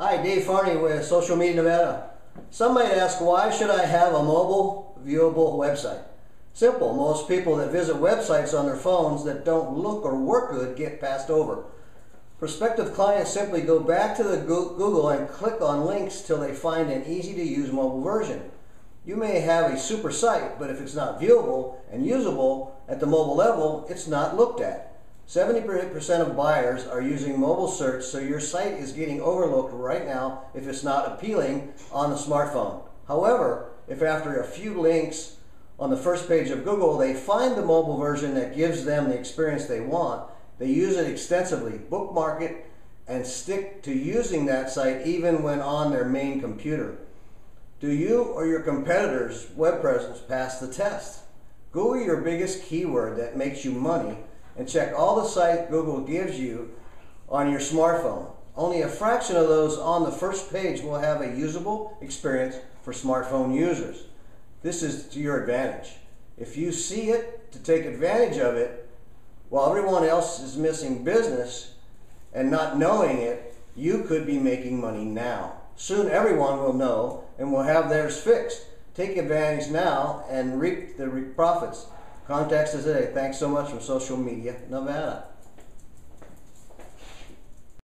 Hi, Dave Farney with Social Media Nevada. Some might ask, why should I have a mobile viewable website? Simple. Most people that visit websites on their phones that don't look or work good get passed over. Prospective clients simply go back to the Google and click on links till they find an easy to use mobile version. You may have a super site, but if it's not viewable and usable at the mobile level, it's not looked at. 70% of buyers are using mobile search, so your site is getting overlooked right now if it's not appealing on the smartphone. However, if after a few links on the first page of Google they find the mobile version that gives them the experience they want, they use it extensively, bookmark it, and stick to using that site even when on their main computer. Do you or your competitors' web presence pass the test? Google your biggest keyword that makes you money and check all the sites Google gives you on your smartphone. Only a fraction of those on the first page will have a usable experience for smartphone users. This is to your advantage. If you see it to take advantage of it while everyone else is missing business and not knowing it, you could be making money now. Soon everyone will know and will have theirs fixed. Take advantage now and reap the profits. Contact us today. Thanks so much from Social Media Nevada.